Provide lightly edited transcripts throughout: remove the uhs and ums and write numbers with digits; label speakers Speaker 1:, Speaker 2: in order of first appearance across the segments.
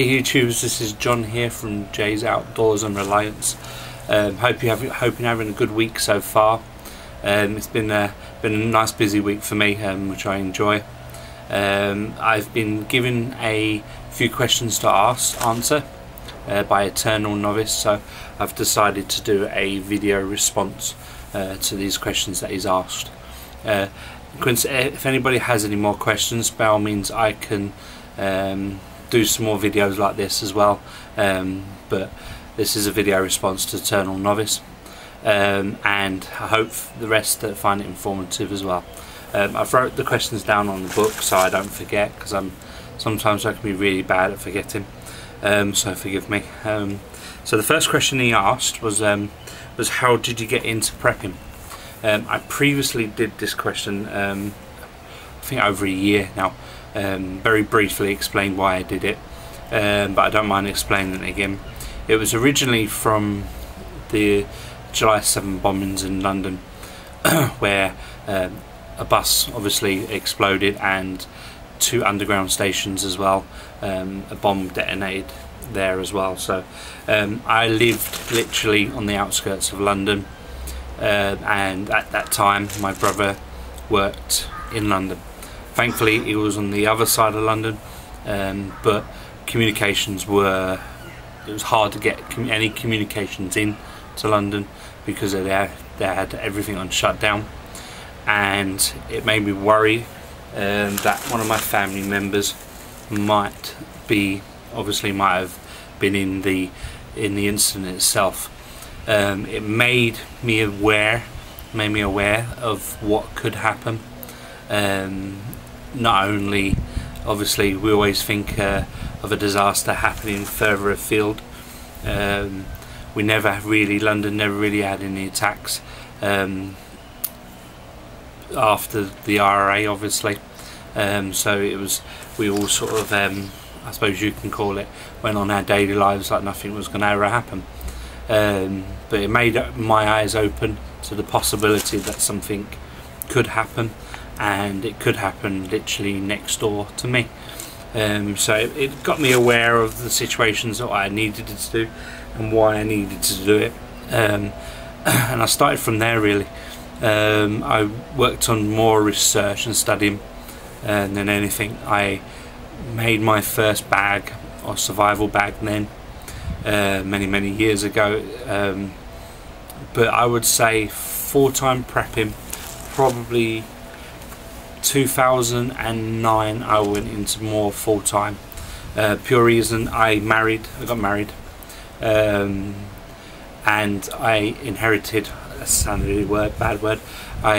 Speaker 1: Hey YouTubers, this is John here from Jay's Outdoors and Reliance. Hope you're having a good week so far. It's been a nice busy week for me, which I enjoy. I've been given a few questions to answer by Eternal Novice, so I've decided to do a video response to these questions that he's asked. If anybody has any more questions, by all means I can do some more videos like this as well, but this is a video response to Eternal Novice, and I hope the rest find it informative as well. I've wrote the questions down on the book so I don't forget, because sometimes I can be really bad at forgetting, so forgive me. So the first question he asked was how did you get into prepping? I previously did this question I think over a year now. Very briefly explained why I did it, but I don't mind explaining it again. It was originally from the July 7 bombings in London, where a bus obviously exploded and 2 underground stations as well. A bomb detonated there as well. So I lived literally on the outskirts of London, and at that time my brother worked in London. Thankfully he was on the other side of London, but communications it was hard to get any communications in to London because they had everything on shutdown, and it made me worry that one of my family members might have been in the incident itself. It made me aware of what could happen. Not only, obviously, we always think of a disaster happening further afield. London never really had any attacks after the IRA, obviously. So we all sort of, I suppose you can call it, went on our daily lives like nothing was going to ever happen. But it made my eyes open to the possibility that something could happen, and it could happen literally next door to me. So it got me aware of the situations that I needed to do and why I needed to do it, and I started from there really. I worked on more research and studying than anything. I made my first bag, or survival bag, then many years ago, but I would say full-time prepping probably 2009 I went into more full-time. Pure reason, I got married, and I inherited, that sounded really bad word, I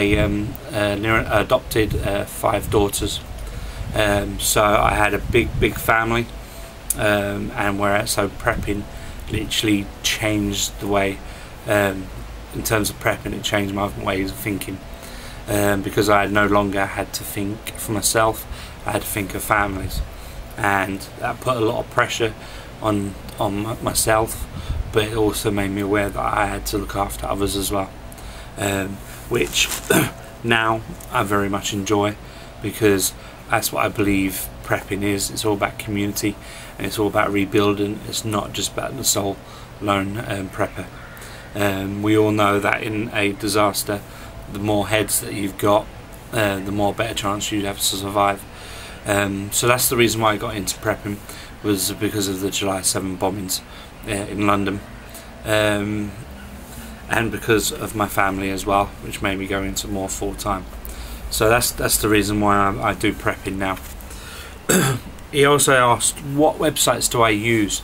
Speaker 1: adopted 5 daughters, so I had a big family, and so prepping literally changed the way, in terms of prepping, it changed my ways of thinking. Because I no longer had to think for myself, I had to think of families, and that put a lot of pressure on myself, but it also made me aware that I had to look after others as well, which now I very much enjoy, because that's what I believe prepping is. It's all about community, and it's all about rebuilding. It's not just about the sole lone prepper. We all know that in a disaster, the more heads that you've got, the more better chance you have to survive. So that's the reason why I got into prepping, was because of the July 7 bombings in London, and because of my family as well, which made me go into more full-time. So that's the reason why I do prepping now. He also asked, what websites do I use?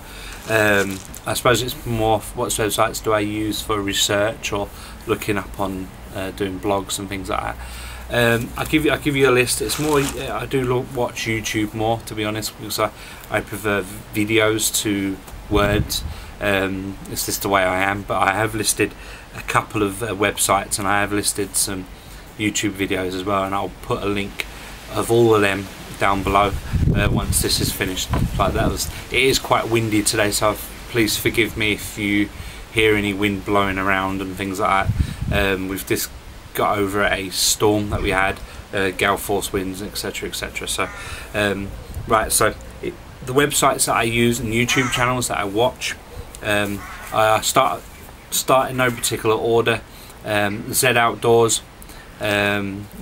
Speaker 1: I suppose it's more, what websites do I use for research or looking up on doing blogs and things like that. I'll give you a list. It's more, I do watch YouTube more, to be honest, because I prefer videos to words. It's just the way I am. But I have listed a couple of websites, and I have listed some YouTube videos as well, and I'll put a link of all of them down below once this is finished. Like it is quite windy today, so please forgive me if you hear any wind blowing around and things like that. We've just got over a storm that we had, gale force winds, etc. So right, so The websites that I use and YouTube channels that I watch, I start in no particular order. Z Outdoors,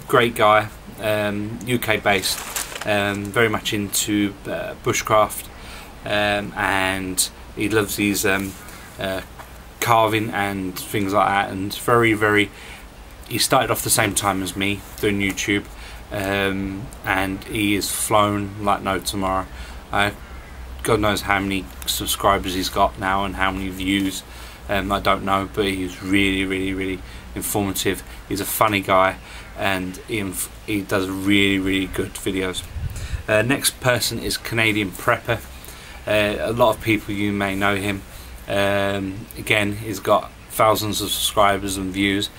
Speaker 1: great guy, UK based, very much into bushcraft, and he loves these carving and things like that, and he started off the same time as me doing YouTube, and he is flown like no tomorrow. God knows how many subscribers he's got now and how many views. I don't know, but he's really informative. He's a funny guy, and he does really good videos. Next person is Canadian Prepper. A lot of people, you may know him. Again, he's got thousands of subscribers and views.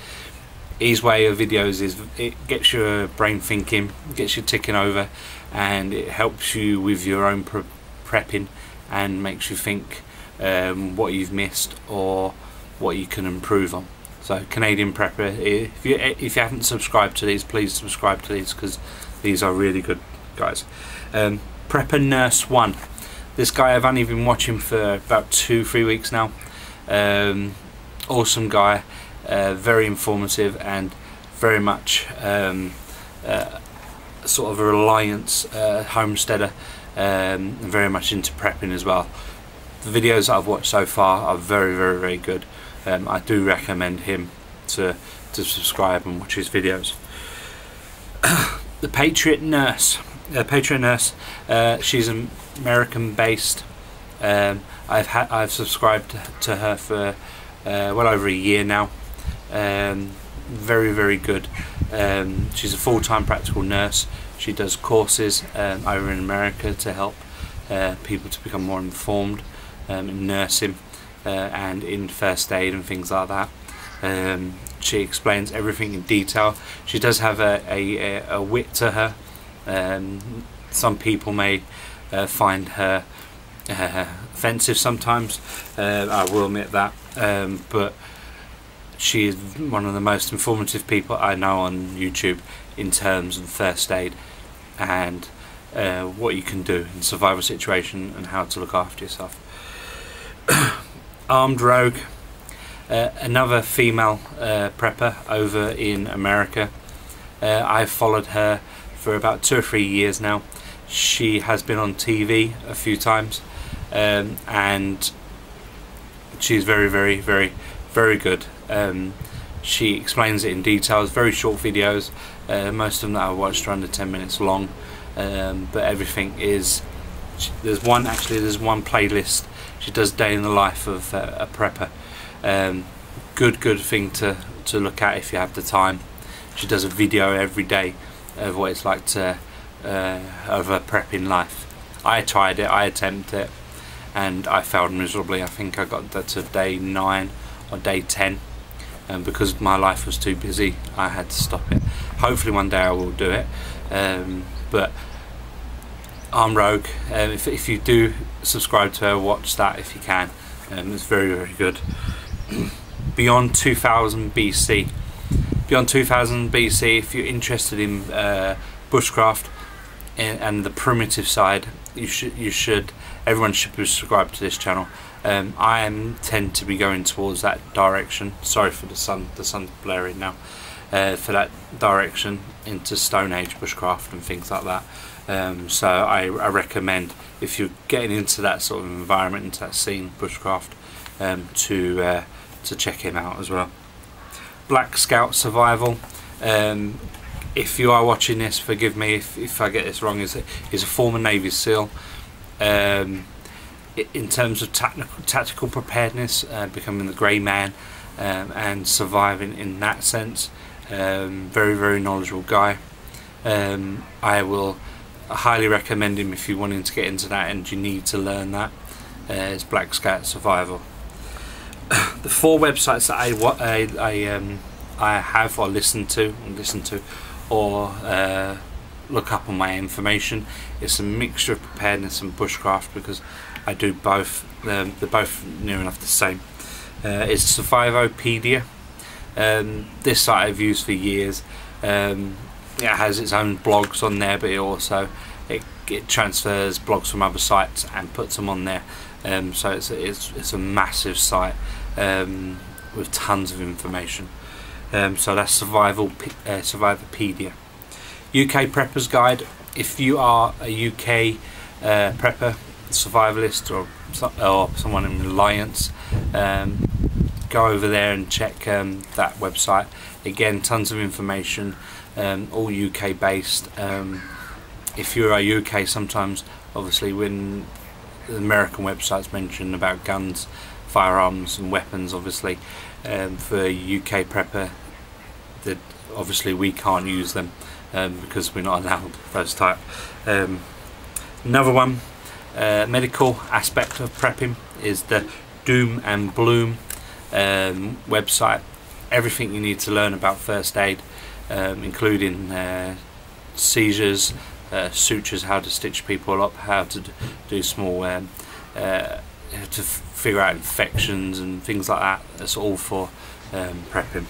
Speaker 1: His way of videos is, it gets your brain thinking, gets you ticking over, and it helps you with your own prepping and makes you think what you've missed or what you can improve on. So Canadian Prepper, if you haven't subscribed to these, please subscribe to these, because these are really good guys. Prepper Nurse 1. This guy, I've only been watching for about 2-3 weeks now. Awesome guy, very informative, and very much sort of a reliance homesteader, and very much into prepping as well. The videos that I've watched so far are very good. I do recommend him to subscribe and watch his videos. The Patriot Nurse. She's American based. I've subscribed to her for well over a year now. Very good. She's a full-time practical nurse. She does courses over in America to help people to become more informed in nursing and in first aid and things like that. She explains everything in detail. She does have a wit to her. Some people may find her offensive sometimes, I will admit that, but she is one of the most informative people I know on YouTube in terms of first aid and what you can do in survival situation and how to look after yourself. Armed Rogue, another female prepper over in America. I've followed her for about 2 or 3 years now. She has been on TV a few times, and she's very good. She explains it in details, very short videos. Most of them that I watched are under 10 minutes long, but everything is, there's one playlist. She does day in the life of a prepper. Good thing to look at if you have the time. She does a video every day of what it's like to of a prepping life. I tried it, I attempted it, and I failed miserably. I think I got that to day 9 or day 10, and because my life was too busy, I had to stop it. Hopefully one day I will do it, but Armed Rogue, if you do subscribe to her, watch that if you can. It's very good. Beyond 2000 BC. Beyond 2000 BC, if you're interested in bushcraft and the primitive side, everyone should be subscribed to this channel. I tend to be going towards that direction. Sorry for the sun's blaring now. For that direction into Stone Age bushcraft and things like that. So I recommend, if you're getting into that sort of environment, into that scene, bushcraft, to check him out as well. Black Scout Survival. If you are watching this, forgive me if I get this wrong. He's a former Navy SEAL. In terms of tactical preparedness, becoming the grey man, and surviving in that sense, very knowledgeable guy. I will highly recommend him if you're wanting to get into that and you need to learn that. It's Black Scout Survival. The 4 websites that I have or listen to or look up on my information, it's a mixture of preparedness and bushcraft, because I do both. They're both near enough the same. It's Survivopedia. This site I've used for years. It has its own blogs on there, but it transfers blogs from other sites and puts them on there. So it's a massive site with tons of information. So that's Survivorpedia. UK Preppers Guide. If you are a UK prepper, survivalist, or someone in Alliance, go over there and check that website. Again, tons of information, all UK based. If you're a UK, sometimes obviously when the American websites mention about guns, firearms and weapons, obviously for a UK prepper, that obviously we can't use them because we're not allowed those type. Another one, medical aspect of prepping, is the Doom and Bloom website. Everything you need to learn about first aid, including seizures, sutures, how to stitch people up, how to do small to figure out infections and things like that. That's all for prepping.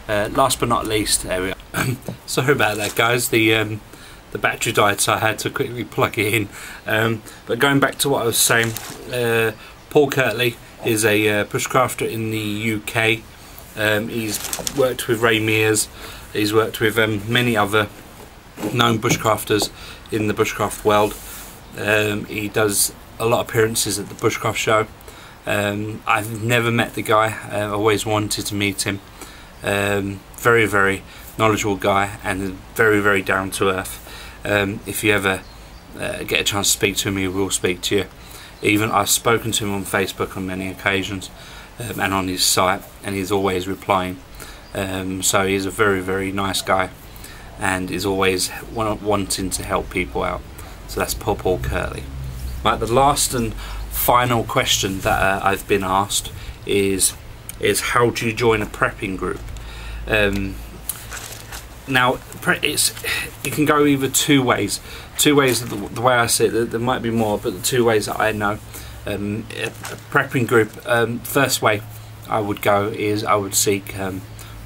Speaker 1: Last but not least, there we go. Sorry about that, guys. The battery died, so I had to quickly plug it in. But going back to what I was saying, Paul Kirtley is a bushcrafter in the UK. He's worked with Ray Mears. He's worked with many other known bushcrafters in the bushcraft world. He does a lot of appearances at the bushcraft show. I've never met the guy. I always wanted to meet him. Very, very knowledgeable guy, and very down to earth. If you ever get a chance to speak to him, he will speak to you. Even I've spoken to him on Facebook on many occasions, and on his site, and he's always replying. So he's a very nice guy, and is always wanting to help people out. So that's Paul Kirtley. Right, the last and final question that I've been asked is how do you join a prepping group? Now, it can go either two ways. The way I see it, there might be more, but the two ways that I know. A prepping group, first way I would go is I would seek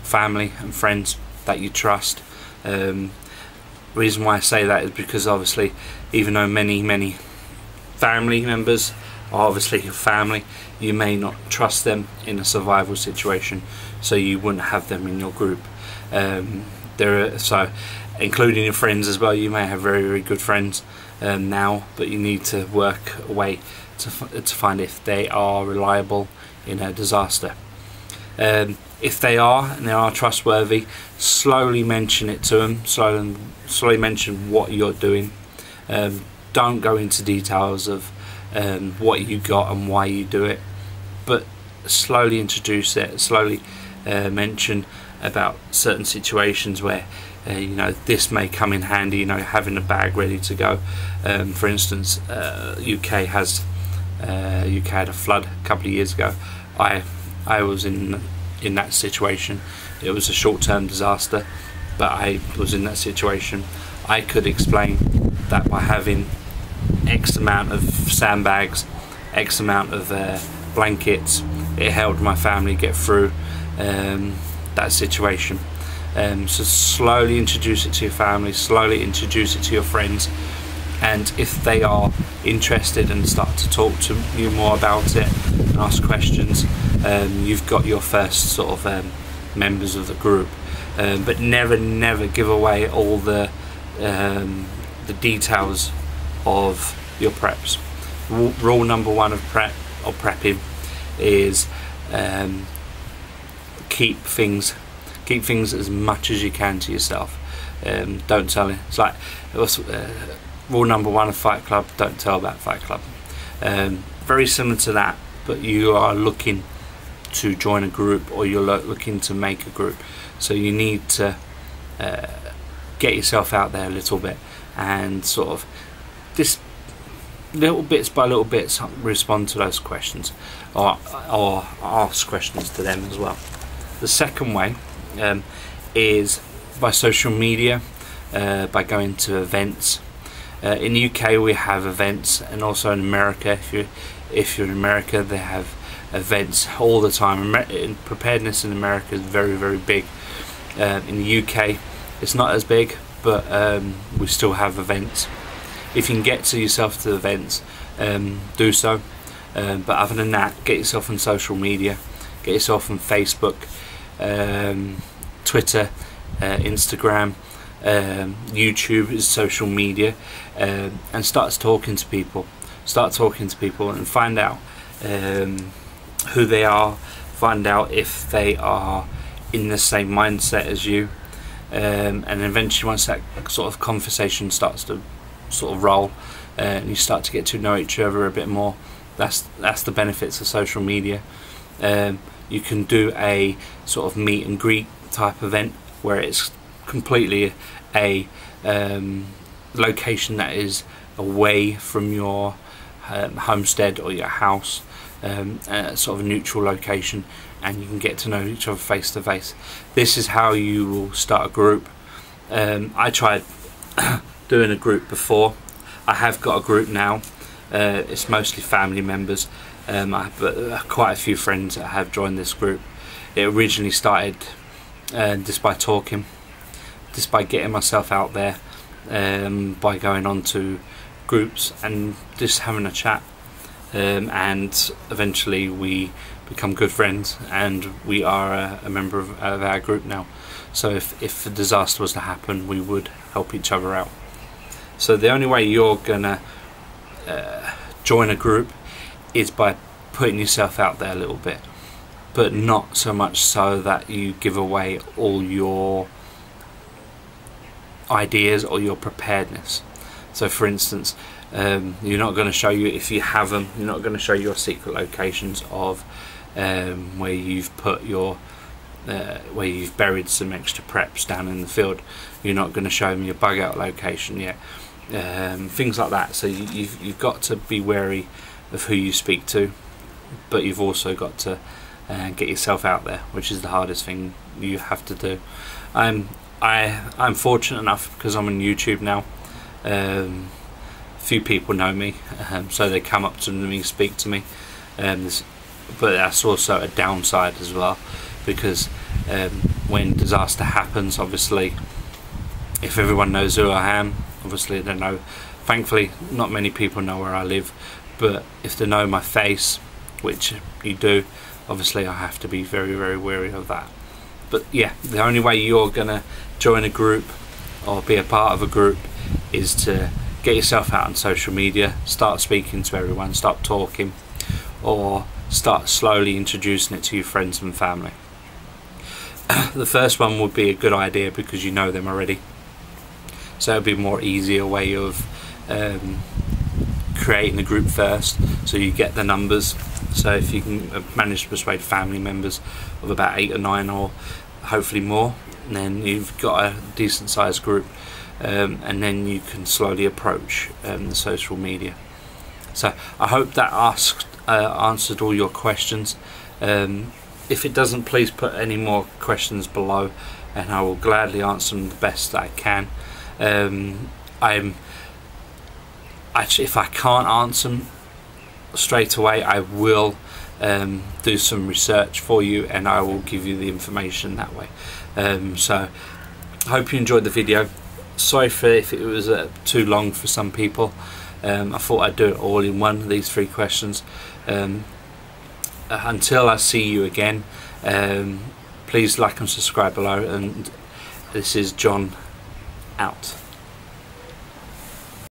Speaker 1: family and friends that you trust. Reason why I say that is because obviously, even though many family members are obviously your family, you may not trust them in a survival situation, so you wouldn't have them in your group. So including your friends as well, you may have very good friends now, but you need to work a way to find if they are reliable in a disaster. If they are, and they are trustworthy, slowly mention it to them. Slowly mention what you're doing. Don't go into details of what you got and why you do it, but slowly introduce it. Slowly mention about certain situations where you know, this may come in handy. You know, having a bag ready to go. For instance, UK had a flood a couple of years ago. I was in that situation. It was a short-term disaster, but I was in that situation. I could explain that by having X amount of sandbags, X amount of blankets, it helped my family get through that situation. So slowly introduce it to your family, slowly introduce it to your friends, and if they are interested and start to talk to you more about it and ask questions, you've got your first sort of members of the group. But never give away all the details of your preps. Rule number one of prepping is keep things as much as you can to yourself. Don't tell it. It's like rule number one of Fight Club: don't tell about Fight Club. Very similar to that, but you are looking to join a group, or you're looking to make a group, so you need to get yourself out there a little bit and sort of this little bits by little bits respond to those questions, or ask questions to them as well. The second way is by social media, by going to events. In the UK we have events, and also in America, if you're in America, they have events all the time. Preparedness in America is very big. In the UK it's not as big, but we still have events. if you can get to yourself to events, do so. But other than that, get yourself on social media, get yourself on Facebook, Twitter, Instagram, YouTube is social media, and start talking to people. Start talking to people and find out who they are, find out if they are in the same mindset as you, and eventually once that sort of conversation starts to sort of roll, and you start to get to know each other a bit more, that's the benefits of social media. You can do a sort of meet and greet type event where it's completely a location that is away from your homestead or your house, sort of a neutral location, and you can get to know each other face to face. This is how you will start a group. I tried doing a group before. I have got a group now. It's mostly family members, but quite a few friends that have joined this group. It originally started just by talking, just by getting myself out there, by going on to groups and just having a chat, and eventually we become good friends, and we are a member of our group now. So if a disaster was to happen, we would help each other out. So the only way you're gonna join a group is by putting yourself out there a little bit, but not so much so that you give away all your ideas or your preparedness. So for instance, you're not going to show you, if you have them, you're not going to show your secret locations of where you've put your where you've buried some extra preps down in the field. You're not going to show them your bug out location yet, things like that. So you've got to be wary of who you speak to, but you've also got to get yourself out there, which is the hardest thing you have to do. I'm fortunate enough because I'm on YouTube now. Few people know me, so they come up to me, speak to me, but that's also a downside as well, because when disaster happens, obviously if everyone knows who I am, obviously they know. Thankfully not many people know where I live, but if they know my face, which you do, obviously I have to be very, very wary of that. But yeah, the only way you're gonna join a group or be a part of a group is to get yourself out on social media, start speaking to everyone, start talking, or start slowly introducing it to your friends and family. The first one would be a good idea because you know them already, so it'll be a more easier way of creating the group first, so you get the numbers. So if you can manage to persuade family members of about 8 or 9, or hopefully more, then you've got a decent sized group, and then you can slowly approach the social media. So I hope that answered all your questions. If it doesn't, please put any more questions below and I will gladly answer them the best that I can. If I can't answer them straight away, I will do some research for you and I will give you the information that way. So I hope you enjoyed the video. Sorry for if it was too long for some people. I thought I'd do it all in one, these 3 questions. Until I see you again, please like and subscribe below, and this is John out.